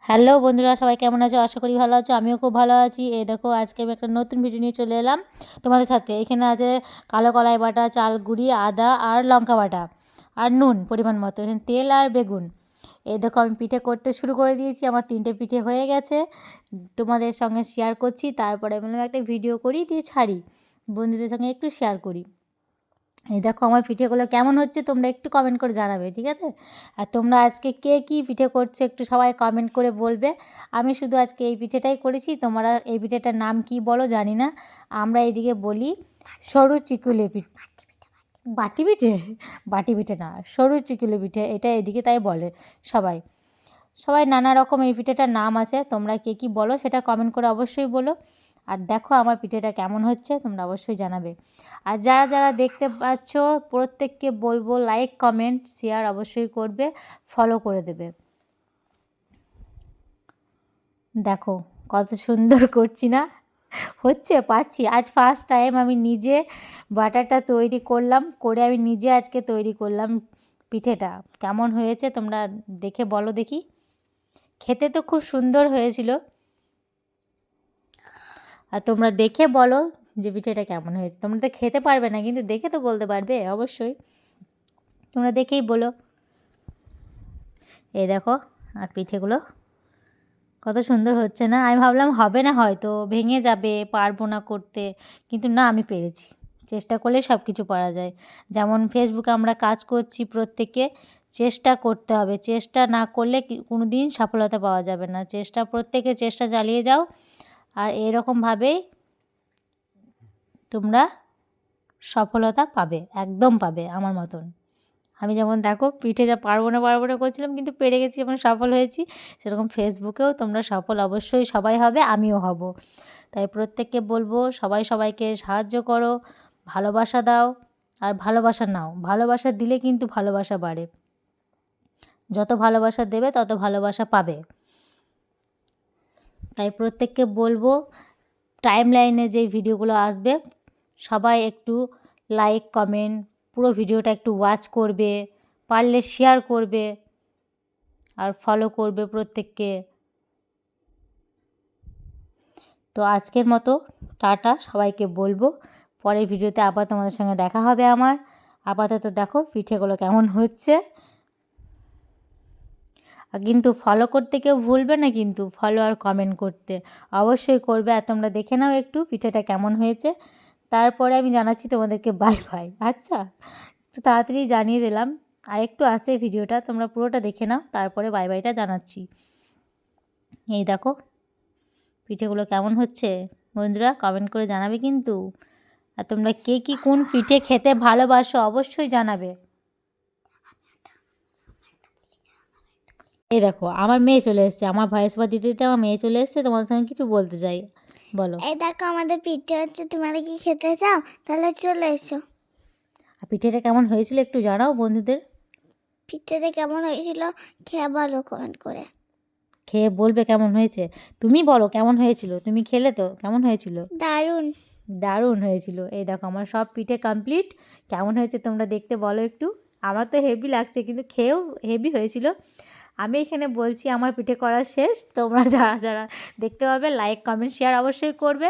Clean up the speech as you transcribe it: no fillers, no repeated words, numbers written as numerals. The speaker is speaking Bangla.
হ্যালো বন্ধুরা, সবাই কেমন আছো? আশা করি ভালো আছো। আমিও খুব ভালো আছি। এই দেখো, আজকে আমি একটা নতুন ভিডিও নিয়ে চলে এলাম তোমাদের সাথে। এখানে আছে কালো কলাই বাটা, চাল গুঁড়ি, আদা আর লঙ্কা বাটা আর নুন পরিমাণ মতো, এখানে তেল আর বেগুন। এই দেখো, আমি পিঠে করতে শুরু করে দিয়েছি। আমার 3টে পিঠে হয়ে গেছে, তোমাদের সঙ্গে শেয়ার করছি। তারপরে বললাম একটা ভিডিও করি, দিয়ে ছাড়ি, বন্ধুদের সঙ্গে একটু শেয়ার করি। এই দেখো, আমার পিঠেগুলো কেমন হচ্ছে তোমরা একটু কমেন্ট করে জানাবে, ঠিক আছে? আর তোমরা আজকে কে কী পিঠে করছো একটু সবাই কমেন্ট করে বলবে। আমি শুধু আজকে এই পিঠেটাই করেছি, তোমরা এই পিঠেটার নাম কি বলো জানি না। আমরা এইদিকে বলি সরু চিকুলে পিঠে। বাটি পিঠে? বাটি পিঠে না, সরু চিকুলে পিঠে, এটা এদিকে তাই বলে সবাই। সবাই নানা রকম এই পিঠেটার নাম আছে, তোমরা কে কী বলো সেটা কমেন্ট করে অবশ্যই বলো। আর দেখো আমার পিঠেটা কেমন হচ্ছে তোমরা অবশ্যই জানাবে। আর যারা যারা দেখতে পাচ্ছ প্রত্যেককে বলবো লাইক কমেন্ট শেয়ার অবশ্যই করবে, ফলো করে দেবে। দেখো কত সুন্দর করছি না? হচ্ছে, পাচ্ছি। আজ ফার্স্ট টাইম আমি নিজে বাটারটা তৈরি করলাম, করে আমি নিজে আজকে তৈরি করলাম পিঠেটা। কেমন হয়েছে তোমরা দেখে বলো দেখি। খেতে তো খুব সুন্দর হয়েছিল, আর তোমরা দেখে বলো যে পিঠেটা কেমন হয়েছে। তোমরা তো খেতে পারবে না, কিন্তু দেখে তো বলতে পারবে অবশ্যই। তোমরা দেখেই বলো। এই দেখো, আর পিঠেগুলো কত সুন্দর হচ্ছে না? আমি ভাবলাম হবে না, হয়তো ভেঙে যাবে, পারবো না করতে, কিন্তু না, আমি পেরেছি। চেষ্টা করলে সব কিছু পারা যায়। যেমন ফেসবুকে আমরা কাজ করছি, প্রত্যেকে চেষ্টা করতে হবে। চেষ্টা না করলে কোনো দিন সফলতা পাওয়া যাবে না। প্রত্যেকে চেষ্টা চালিয়ে যাও, আর এরকমভাবেই তোমরা সফলতা পাবে, একদম পাবে আমার মতন। আমি যেমন দেখো পিঠেটা পারবো না করছিলাম, কিন্তু পেরে গেছি, যেমন সফল হয়েছি, সেরকম ফেসবুকেও তোমরা সফল অবশ্যই সবাই হবে, আমিও হব। তাই প্রত্যেককে বলবো সবাই সবাইকে সাহায্য করো, ভালোবাসা দাও আর ভালোবাসা নাও। ভালোবাসা দিলে কিন্তু ভালোবাসা বাড়ে। যত ভালোবাসা দেবে তত ভালোবাসা পাবে। তাই প্রত্যেককে বলবো টাইম লাইনে যে ভিডিওগুলো আসবে সবাই একটু লাইক কমেন্ট পুরো ভিডিওটা একটু ওয়াচ করবে, পারলে শেয়ার করবে আর ফলো করবে প্রত্যেককে। তো আজকের মতো টাটা, সবাইকে বলবো পরের ভিডিওতে আবার তোমাদের সঙ্গে দেখা হবে আমার। আপাতত দেখো পিঠেগুলো কেমন হচ্ছে। আর কিন্তু ফলো করতে কেউ ভুলবে না, কিন্তু ফলো আর কমেন্ট করতে অবশ্যই করবে। আর তোমরা দেখে নাও একটু পিঠেটা কেমন হয়েছে, তারপরে আমি জানাচ্ছি তোমাদেরকে বাই বাই। আচ্ছা, একটু তাড়াতাড়ি জানিয়ে দিলাম, আর একটু আছে ভিডিওটা, তোমরা পুরোটা দেখে নাও, তারপরে বাই বাইটা জানাচ্ছি। এই দেখো পিঠেগুলো কেমন হচ্ছে বন্ধুরা, কমেন্ট করে জানাবে কিন্তু। আর তোমরা কে কী কোন পিঠে খেতে ভালোবাসো অবশ্যই জানাবে। এই দেখো আমার মেয়ে চলে এসেছে, আমার ভয়েস ওভার দিতে দিতে আমার মেয়ে চলে এসেছে, তোমাদের সঙ্গে কিছু বলতে চাই, বলো। এই দেখো আমাদের পিঠে হচ্ছে, তোমরা কি খেতে চাও? তাহলে চলে এসো। আর পিঠেটা কেমন হয়েছিল একটু জানাও বন্ধুদের। পিঠেটা কেমন হয়েছিল খেয়ে বলো কমেন্ট করে। খেয়ে বলবে কেমন হয়েছে। তুমি বলো কেমন হয়েছিল, তুমি খেলে তো, কেমন হয়েছিল? দারুণ। দারুণ হয়েছিল। এই দেখো আমার সব পিঠে কমপ্লিট। কেমন হয়েছে তোমরা দেখতে বলো একটু। আমার তো হেভি লাগছে, কিন্তু খেয়েও হেভি হয়েছিল। আমি এখানে বলছি আমার পিঠে করা শেষ। তোমরা যারা যারা দেখতে পাবে লাইক কমেন্ট শেয়ার অবশ্যই করবে।